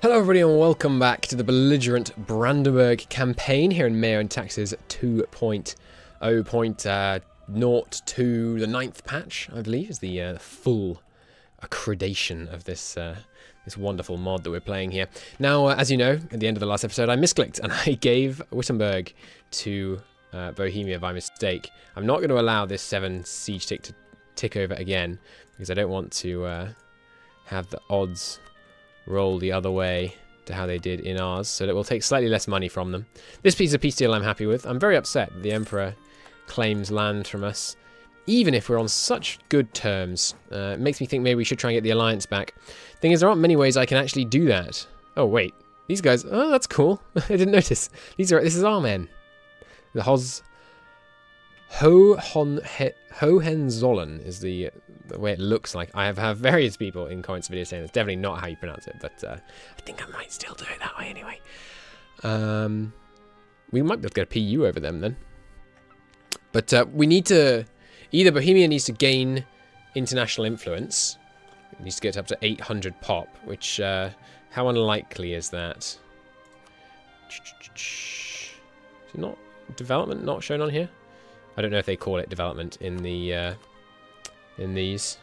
Hello everybody and welcome back to the Belligerent Brandenburg campaign here in MEIOU&Taxes 2.0.02, the 9th patch, I believe, is the full accreditation of this this wonderful mod that we're playing here. Now, as you know, at the end of the last episode, I misclicked and I gave Wittenberg to Bohemia by mistake. I'm not going to allow this 7 siege tick to tick over again because I don't want to have the odds roll the other way to how they did in ours, so that we'll take slightly less money from them. This piece of peace deal I'm happy with. I'm very upset that the Emperor claims land from us, even if we're on such good terms. It makes me think maybe we should try and get the alliance back. Thing is, there aren't many ways I can actually do that. Oh wait, these guys, oh that's cool. I didn't notice. This is our men. The Hohenzollern is the way it looks like. I have various people in comments videos saying that's definitely not how you pronounce it, but I think I might still do it that way anyway. We might be able to get a PU over them then. But we need to... Either Bohemia needs to gain international influence. It needs to get up to 800 pop, which... how unlikely is that? Is it not... Development not shown on here? I don't know if they call it development in the in these.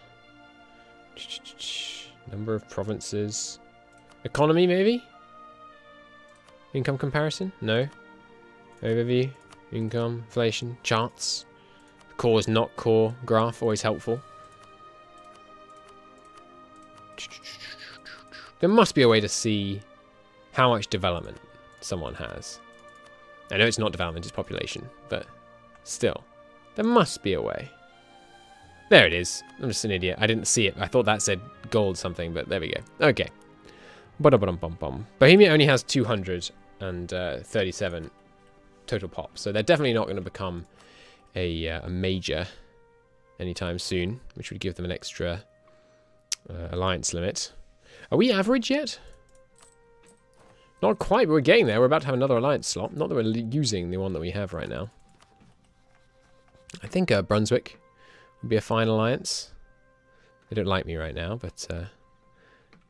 Number of provinces. Economy, maybe? Income comparison? No. Overview. Income. Inflation. Charts. Core is not core. Graph, always helpful. There must be a way to see how much development someone has. I know it's not development, it's population, but still, there must be a way. There it is. I'm just an idiot. I didn't see it. I thought that said gold something, but there we go. Okay. Bohemia only has 237 total pop, so they're definitely not going to become a major anytime soon, which would give them an extra alliance limit. Are we average yet? Not quite, but we're getting there. We're about to have another alliance slot. Not that we're using the one that we have right now. I think Brunswick would be a fine alliance. They don't like me right now, but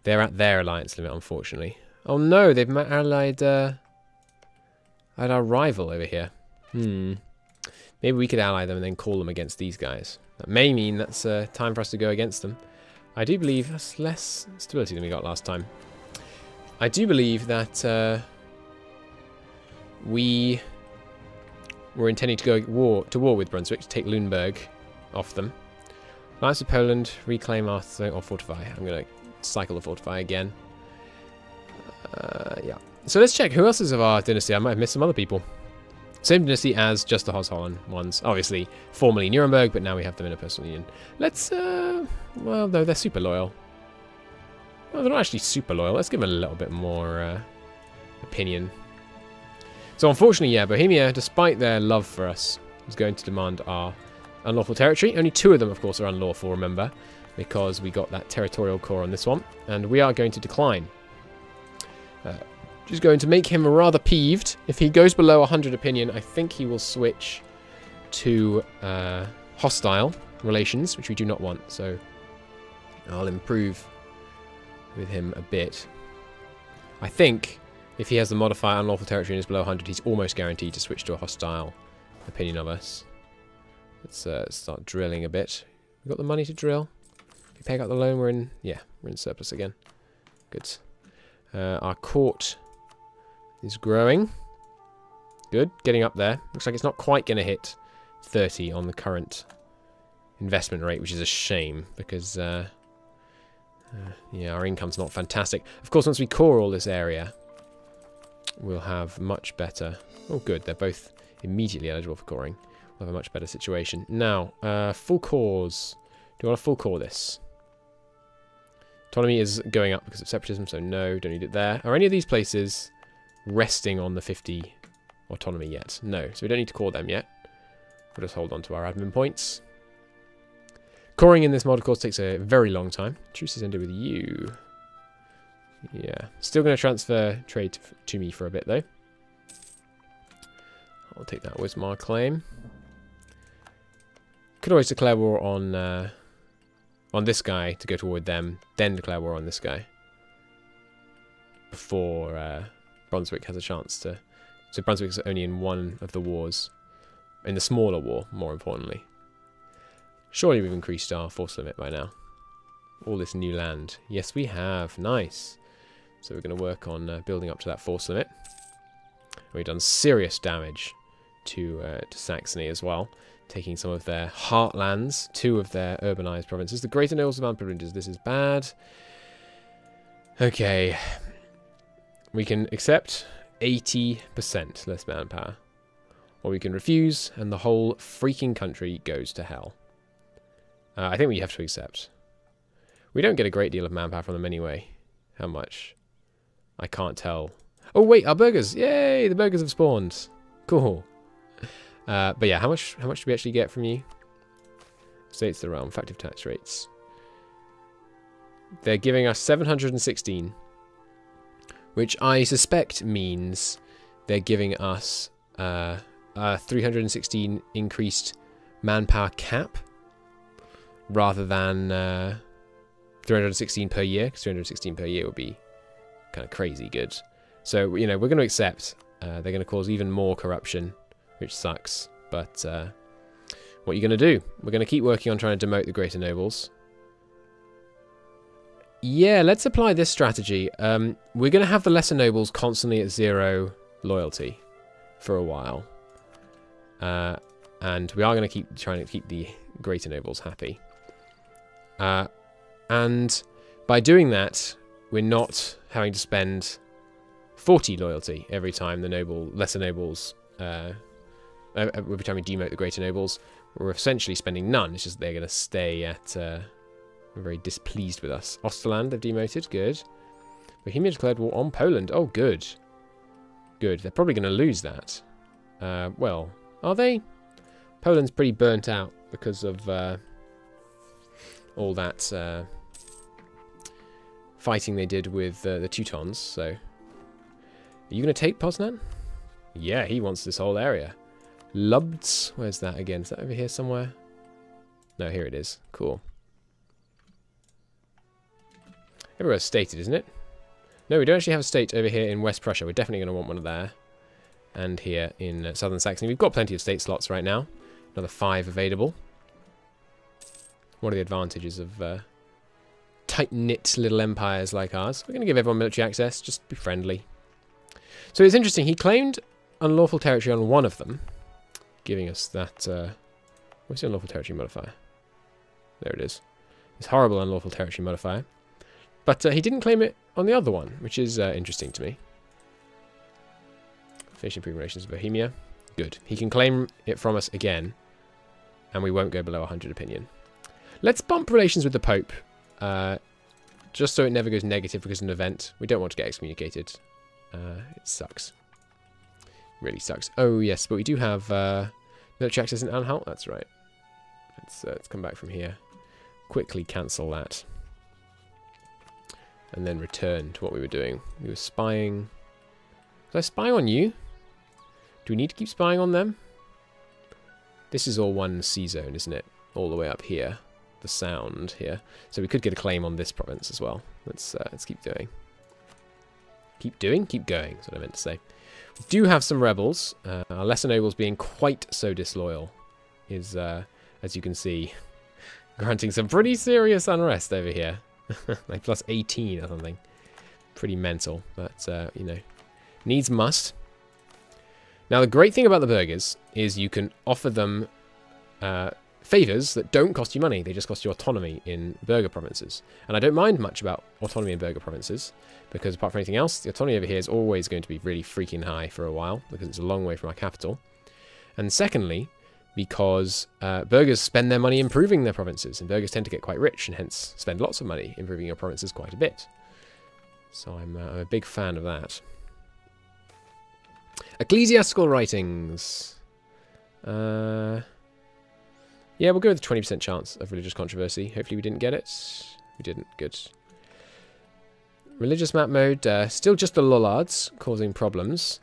they're at their alliance limit, unfortunately. Oh no, they've allied our rival over here. Maybe we could ally them and then call them against these guys. That may mean that's time for us to go against them. I do believe that's less stability than we got last time. I do believe that we were intending to go to war with Brunswick to take Lüneburg off them. Alliance with Poland, reclaim our or fortify. I'm going to cycle the fortify again. Yeah. So let's check who else is of our dynasty. I might have missed some other people. Same dynasty as just the Hohenzollern ones. Obviously, formerly Nuremberg, but now we have them in a personal union. Let's, well, no, they're super loyal. Well, they're not actually super loyal. Let's give them a little bit more opinion. So unfortunately, yeah, Bohemia, despite their love for us, is going to demand our unlawful territory. Only 2 of them, of course, are unlawful, remember, because we got that territorial core on this one. And we are going to decline. Which is going to make him rather peeved. If he goes below 100 opinion, I think he will switch to hostile relations, which we do not want. So I'll improve with him a bit. I think if he has the modifier unlawful territory and is below 100, he's almost guaranteed to switch to a hostile opinion of us. Let's start drilling a bit. We've got the money to drill. If we pay out the loan, we're in surplus again. Good. Our court is growing. Good, getting up there. Looks like it's not quite going to hit 30 on the current investment rate, which is a shame because yeah, our income's not fantastic. Of course, once we core all this area, we'll have much better... Oh, good. They're both immediately eligible for coring. We'll have a much better situation. Now, full cores. Do you want to full core this? Autonomy is going up because of separatism, so no, don't need it there. Are any of these places resting on the 50 autonomy yet? No, so we don't need to core them yet. We'll just hold on to our admin points. Coring in this mod, of course, takes a very long time. Truce is ended with you. Yeah. Still going to transfer trade to me for a bit, though. I'll take that Wismar claim. Could always declare war on this guy to go to war with them, then declare war on this guy. before Brunswick has a chance to... So Brunswick's only in one of the wars. In the smaller war, more importantly. Surely we've increased our force limit by now. All this new land. Yes, we have. Nice. So we're going to work on building up to that force limit. We've done serious damage to Saxony as well, taking some of their heartlands, 2 of their urbanized provinces. The Greater Nobles of provinces. This is bad. Okay. We can accept 80% less manpower. Or we can refuse, and the whole freaking country goes to hell. I think we have to accept. We don't get a great deal of manpower from them anyway. How much? I can't tell. Oh wait, our burghers! Yay! The burghers have spawned. Cool. But yeah, how much do we actually get from you? States of the realm, effective tax rates. They're giving us 716, which I suspect means they're giving us 316 increased manpower cap, rather than 316 per year, because 316 per year would be kind of crazy good. So, you know, we're going to accept. They're going to cause even more corruption, which sucks. But what are you going to do? We're going to keep working on trying to demote the greater nobles. Yeah, let's apply this strategy. We're going to have the lesser nobles constantly at 0 loyalty for a while. And we are going to keep trying to keep the greater nobles happy. And by doing that, we're not having to spend 40 loyalty every time the lesser nobles, every time we demote the greater nobles. We're essentially spending none. It's just they're going to stay at, very displeased with us. Osterland, they've demoted. Good. Bohemia declared war on Poland. Oh, good. Good. They're probably going to lose that. Well, are they? Poland's pretty burnt out because of all that fighting they did with the Teutons. So, are you going to take Poznan? Yeah, he wants this whole area. Lubz, where's that again? Is that over here somewhere? No, here it is. Cool. Everywhere's stated, isn't it? No, we don't actually have a state over here in West Prussia. We're definitely going to want one there. And here in Southern Saxony. We've got plenty of state slots right now. Another 5 available. One of the advantages of tight-knit little empires like ours. We're going to give everyone military access. Just be friendly. So it's interesting. He claimed unlawful territory on one of them. Giving us that... what's the unlawful territory modifier? There it is. This horrible unlawful territory modifier. But he didn't claim it on the other one, which is interesting to me. Finishing improving relations with Bohemia. Good. He can claim it from us again, and we won't go below 100 opinion. Let's bump relations with the Pope, just so it never goes negative because of an event. We don't want to get excommunicated. It sucks. Really sucks. Oh, yes, but we do have military access in Anhalt. That's right. Let's come back from here. Quickly cancel that. And then return to what we were doing. We were spying. Did I spy on you? Do we need to keep spying on them? This is all one sea zone, isn't it? All the way up here. The Sound here. So we could get a claim on this province as well. Let's keep doing. Keep doing? Keep going, is what I meant to say. We do have some rebels. Our lesser nobles being quite so disloyal is, as you can see, granting some pretty serious unrest over here. Like plus 18 or something. Pretty mental, but, you know, needs must. Now, the great thing about the burghers is you can offer them favours that don't cost you money. They just cost you autonomy in burgher provinces. And I don't mind much about autonomy in burgher provinces, because apart from anything else, the autonomy over here is always going to be really freaking high for a while, because it's a long way from our capital. And secondly, because burghers spend their money improving their provinces, and burghers tend to get quite rich, and hence spend lots of money improving your provinces quite a bit. So I'm a big fan of that. Ecclesiastical writings. Yeah, we'll go with a 20% chance of religious controversy. Hopefully we didn't get it. We didn't. Good. Religious map mode. Still just the Lollards causing problems.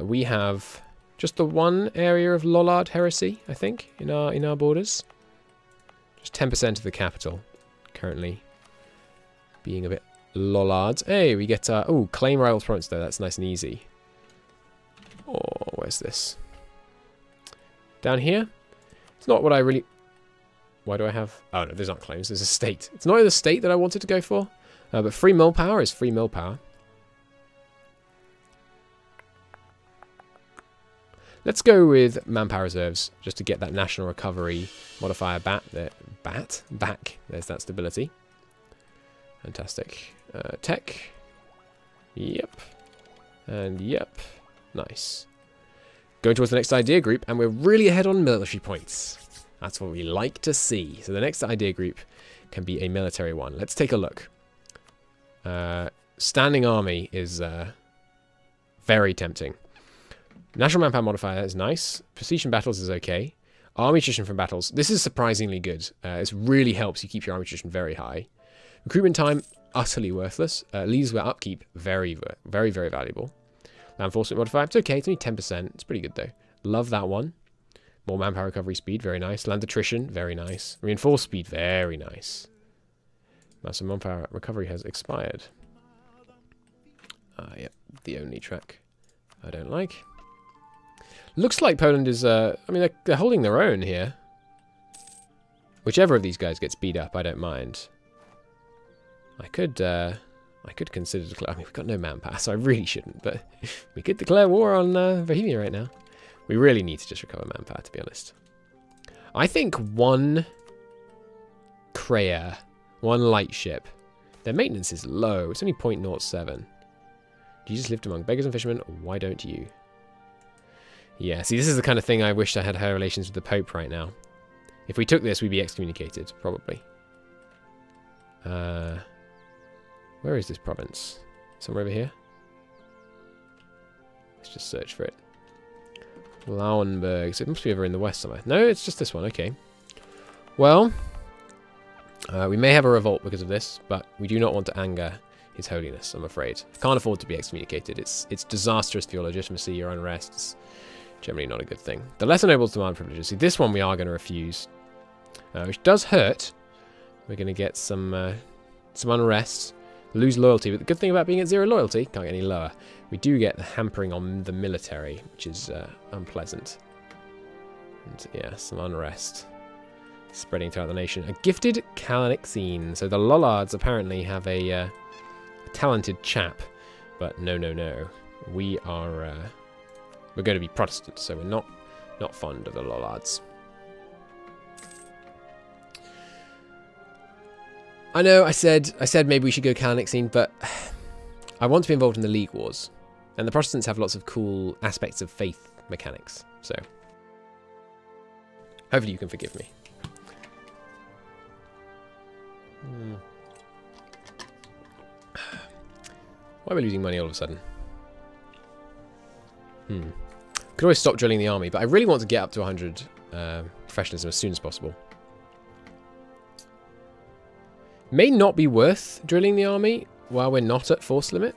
We have just the one area of Lollard heresy, I think, in our borders. Just 10% of the capital currently being a bit Lollards. Hey, we get... oh, claim rivals province, though. That's nice and easy. Oh, where's this? Down here? It's not what I really... Why do I have... Oh, no, there's not claims. There's a state. It's not the state that I wanted to go for. But free mill power is free mill power. Let's go with manpower reserves, just to get that national recovery modifier back. There's that stability. Fantastic. Tech. Yep. And yep. Nice. Going towards the next idea group, and we're really ahead on military points. That's what we like to see. So the next idea group can be a military one. Let's take a look. Standing army is very tempting. National manpower modifier is nice. Precision battles is okay. Army attrition from battles. This is surprisingly good. This really helps you keep your army attrition very high. Recruitment time, utterly worthless. Leaders with upkeep, very, very, very valuable. Land enforcement modifier, it's okay. It's only 10%. It's pretty good though. Love that one. More manpower recovery speed, very nice. Land attrition, very nice. Reinforced speed, very nice. Massive manpower recovery has expired. Yep, the only track I don't like. Looks like Poland is, I mean, they're holding their own here. Whichever of these guys gets beat up, I don't mind. I could consider declare. I mean, we've got no manpower, so I really shouldn't. But we could declare war on Bohemia right now. We really need to just recover manpower, to be honest. I think one Kreia, one light ship. Their maintenance is low. It's only 0.07. Jesus lived among beggars and fishermen. Why don't you? Yeah, see, this is the kind of thing I wish I had her relations with the Pope right now. If we took this, we'd be excommunicated, probably. Where is this province? Somewhere over here? Let's just search for it. Lauenburg. So it must be over in the west somewhere. No, it's just this one. Okay. Well, we may have a revolt because of this, but we do not want to anger His Holiness, I'm afraid. Can't afford to be excommunicated. It's disastrous for your legitimacy, your unrest. It's generally not a good thing. The lesser nobles demand privileges. See, this one we are going to refuse, which does hurt. We're going to get some unrest, lose loyalty. But the good thing about being at 0 loyalty, can't get any lower. We do get the hampering on the military, which is unpleasant. And yeah, some unrest spreading throughout the nation. A gifted Kalanixine. So the Lollards apparently have a talented chap, but no. We are we're going to be Protestant, so we're not fond of the Lollards. I know I said maybe we should go Kalanixine, but I want to be involved in the League Wars, and the Protestants have lots of cool aspects of faith mechanics. So hopefully you can forgive me. Why are we losing money all of a sudden? Could always stop drilling the army, but I really want to get up to 100 professionalism as soon as possible. May not be worth drilling the army while we're not at force limit.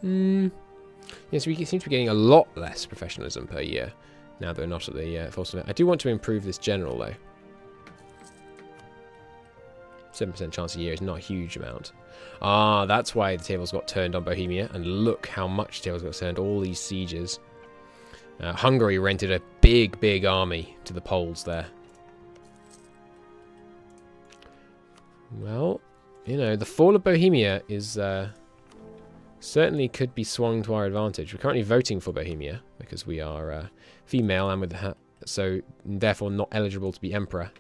Yes, we seem to be getting a lot less professionalism per year now that we're not at the force limit. I do want to improve this general, though. 7% chance a year is not a huge amount. Ah, that's why the tables got turned on Bohemia. And look how much tables got turned. All these sieges. Hungary rented a big army to the Poles there. Well, you know, the fall of Bohemia is certainly could be swung to our advantage. We're currently voting for Bohemia because we are female and with the so therefore not eligible to be emperor.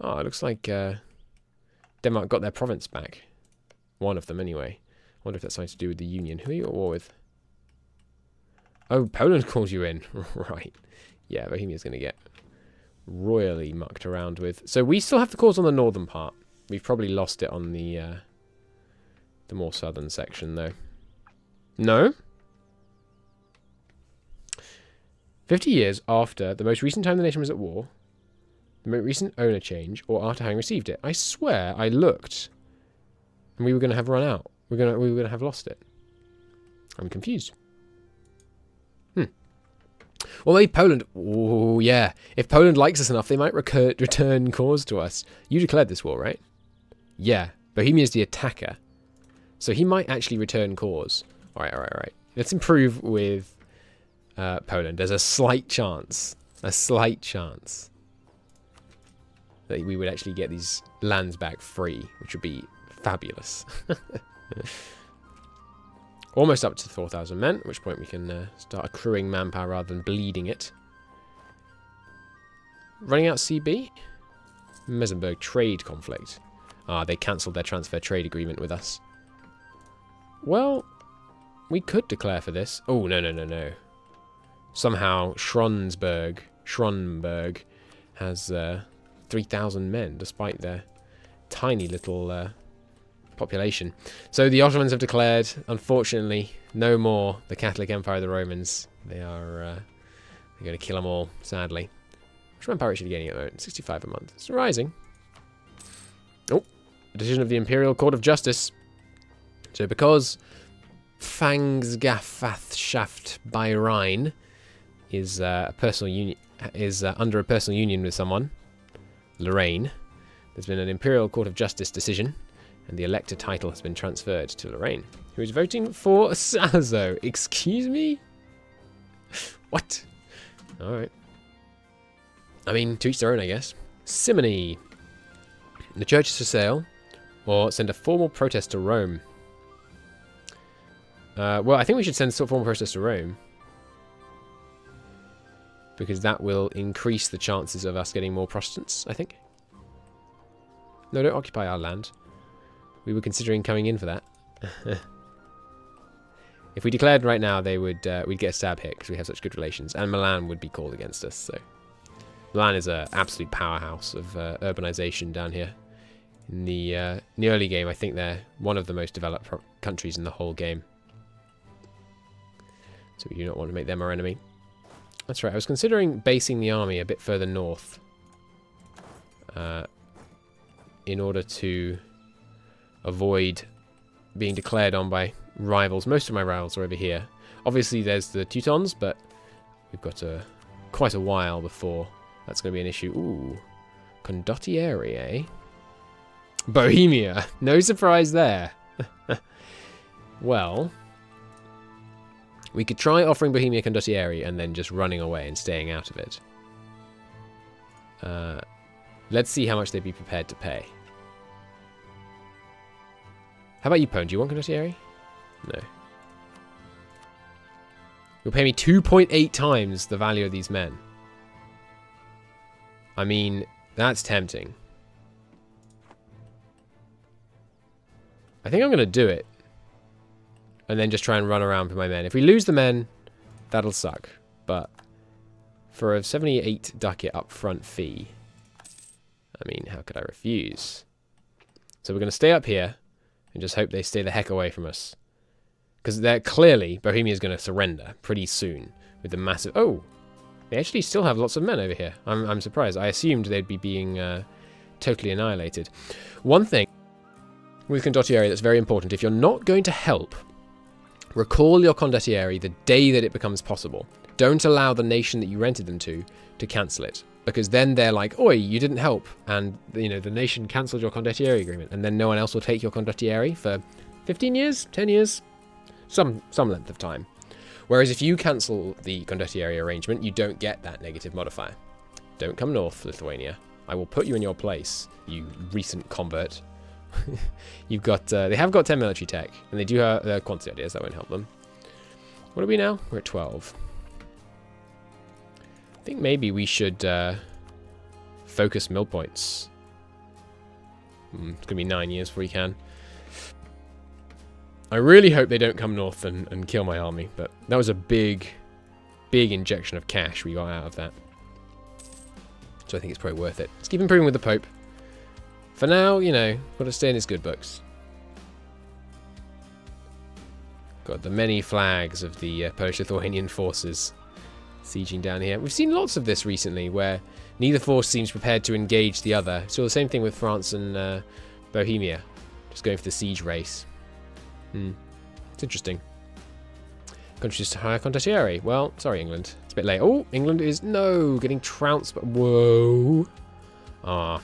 Oh, it looks like Denmark got their province back. One of them, anyway. I wonder if that's something to do with the Union. Who are you at war with? Oh, Poland calls you in. Right. Yeah, Bohemia's going to get royally mucked around with. So we still have the cause on the northern part. We've probably lost it on the more southern section, though. No? 50 years after the most recent time the nation was at war, the most recent owner change, or after having received it. I swear I looked, and we were going to have run out. We were going to have lost it. I'm confused. Well, maybe Poland. Oh, yeah. If Poland likes us enough, they might return cause to us. You declared this war, right? Yeah. Bohemia is the attacker. So he might actually return cause. All right. Let's improve with Poland. There's a slight chance that we would actually get these lands back free, which would be fabulous. Almost up to 4,000 men, at which point we can start accruing manpower rather than bleeding it. Running out CB? Mesenberg trade conflict. Ah, they cancelled their transfer trade agreement with us. Well, we could declare for this. Oh, no. Somehow Schronberg has 3,000 men, despite their tiny little population. So the Ottomans have declared, unfortunately, no more the Catholic Empire of the Romans. They're going to kill them all, sadly. Which manpower is actually getting at the moment? 65 a month. It's rising. Oh, a decision of the Imperial Court of Justice. So because Fangsgaffathschaft by Rhine is under a personal union with someone, Lorraine, there's been an Imperial Court of Justice decision, and the elector title has been transferred to Lorraine, who is voting for Salzo. Excuse me? What? Alright. I mean, to each their own, I guess. Simony. The church is for sale, or send a formal protest to Rome. Well, I think we should send a formal protest to Rome, because that will increase the chances of us getting more Protestants, I think. No, don't occupy our land. We were considering coming in for that. If we declared right now, they would we'd get a stab hit because we have such good relations, and Milan would be called against us. So Milan is an absolute powerhouse of urbanization down here. In the early game, I think they're one of the most developed countries in the whole game. So we do not want to make them our enemy. That's right. I was considering basing the army a bit further north in order to avoid being declared on by rivals. Most of my rivals are over here. Obviously, there's the Teutons, but we've got quite a while before that's going to be an issue. Ooh, Condottieri, eh? Bohemia. No surprise there. Well, we could try offering Bohemia Condottieri and then just running away and staying out of it. Let's see how much they'd be prepared to pay. How about you, Pone? Do you want Condottieri? No. You'll pay me 2.8 times the value of these men. I mean, that's tempting. I think I'm going to do it. And then just try and run around for my men. If we lose the men, that'll suck. But for a 78 ducat upfront fee, I mean, how could I refuse? So we're going to stay up here and just hope they stay the heck away from us. Because they're clearly, Bohemia's going to surrender pretty soon with the massive... Oh! They actually still have lots of men over here. I'm surprised. I assumed they'd be being totally annihilated. One thing with Condottieri that's very important, if you're not going to help, recall your Condottieri the day that it becomes possible. Don't allow the nation that you rented them to cancel it. Because then they're like, oi, you didn't help. And, you know, the nation cancelled your Condottieri agreement. And then no one else will take your Condottieri for 15 years, 10 years, some length of time. Whereas if you cancel the Condottieri arrangement, you don't get that negative modifier. Don't come north, Lithuania. I will put you in your place, you recent convert. You've got, they have got 10 military tech, and they do have quantity ideas, that won't help them. What are we now? We're at 12. I think maybe we should focus mill points. It's going to be 9 years before we can. I really hope they don't come north and kill my army, but that was a big injection of cash we got out of that. So I think it's probably worth it. Let's keep improving with the Pope. For now, you know, got to stay in his good books. Got the many flags of the Polish-Lithuanian forces sieging down here. We've seen lots of this recently, where neither force seems prepared to engage the other. So the same thing with France and Bohemia. Just going for the siege race. It's interesting. Countries to hire Condottieri. Well, sorry, England. It's a bit late. Oh, England is, no, getting trounced. But whoa. Ah,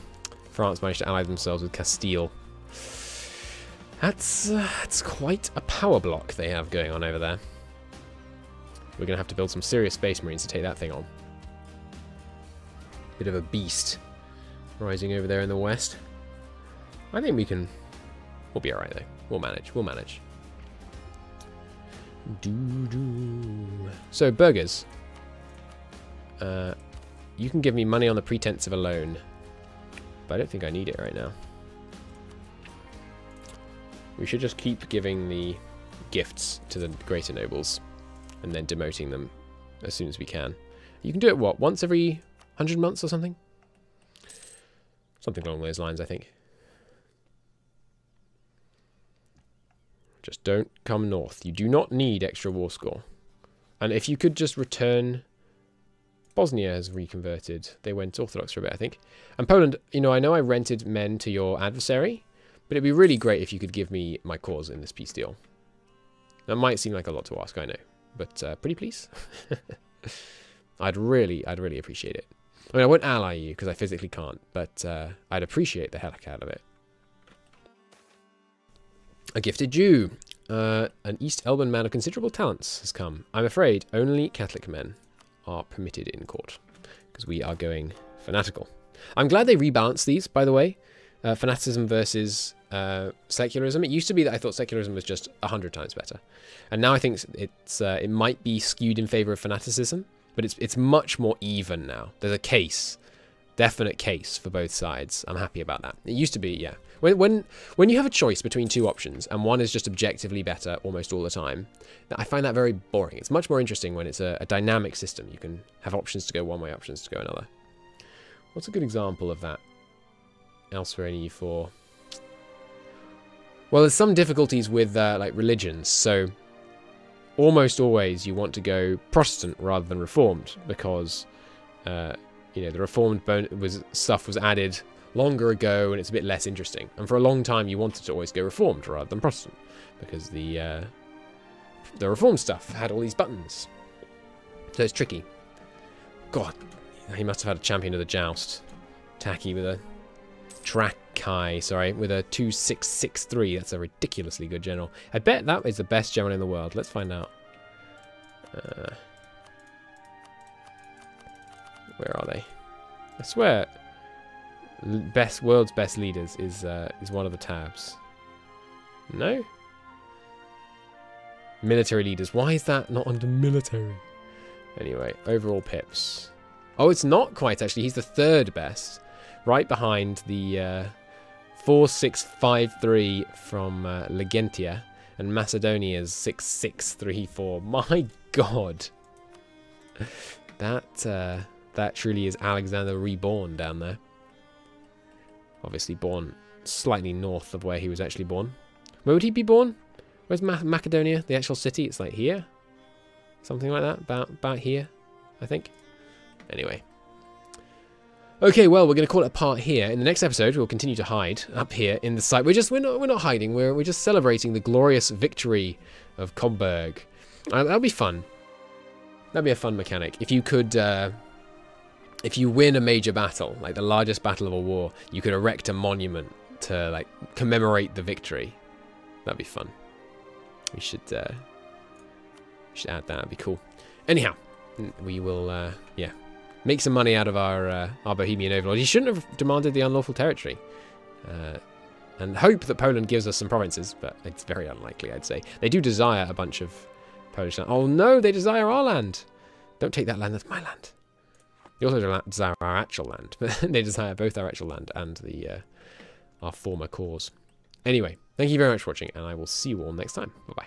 France managed to ally themselves with Castile. That's quite a power block they have going on over there. We're going to have to build some serious space marines to take that thing on. Bit of a beast rising over there in the west. I think we'll be alright though. We'll manage. So, burghers. You can give me money on the pretense of a loan. But I don't think I need it right now. We should just keep giving the gifts to the greater nobles. And then demoting them as soon as we can. You can do it, what, once every 100 months or something? Something along those lines, I think. Just don't come north. You do not need extra war score. And if you could just return... Bosnia has reconverted. They went Orthodox for a bit, I think. And Poland, you know I rented men to your adversary, but it'd be really great if you could give me my cause in this peace deal. That might seem like a lot to ask, I know. But pretty please. I'd really appreciate it. I mean, I won't ally you because I physically can't, but I'd appreciate the heck out of it. A gifted Jew. An East Elban man of considerable talents has come. I'm afraid only Catholic men are permitted in court because we are going fanatical. I'm glad they rebalanced these, by the way. Fanaticism versus secularism. It used to be that I thought secularism was just 100 times better, and now I think it might be skewed in favor of fanaticism, but it's much more even now. There's a definite case for both sides. I'm happy about that. It used to be, yeah. When you have a choice between two options and one is just objectively better almost all the time, I find that very boring. It's much more interesting when it's a dynamic system. You can have options to go one way, options to go another. What's a good example of that elsewhere in EU4? Well, there's some difficulties with like religions, so almost always you want to go Protestant rather than Reformed because you know, the Reformed stuff was added longer ago and it's a bit less interesting. And for a long time you wanted to always go Reformed rather than Protestant because the Reformed stuff had all these buttons. So it's tricky. God, he must have had a champion of the joust. Tacky with a Trakai, sorry, with a 2663. That's a ridiculously good general. I bet that is the best general in the world. Let's find out. Where are they? I swear, world's best leaders is one of the tabs. No? Military leaders. Why is that not under military? Anyway, overall pips. Oh, it's not quite actually. He's the third best. Right behind the 4653 from Legentia and Macedonia's 6634. My God. That truly is Alexander reborn down there. Obviously born slightly north of where he was actually born. Where would he be born? Where's Macedonia? The actual city? It's like here? Something like that? About here, I think. Anyway. Okay, well, we're going to call it a part here. In the next episode, we'll continue to hide up here in the site. We're not hiding. We're just celebrating the glorious victory of Comberg. That'll be fun. That'd be a fun mechanic. If you could, if you win a major battle, like the largest battle of a war, you could erect a monument to like commemorate the victory. That'd be fun. We should add that. That'd be cool. Anyhow, we will, yeah. Make some money out of our Bohemian overlord. He shouldn't have demanded the unlawful territory. And hope that Poland gives us some provinces, but it's very unlikely, I'd say. They do desire a bunch of Polish land. Oh no, they desire our land. Don't take that land, that's my land. They also desire our actual land, but they desire both our actual land and our former cause. Anyway, thank you very much for watching, and I will see you all next time. Bye-bye.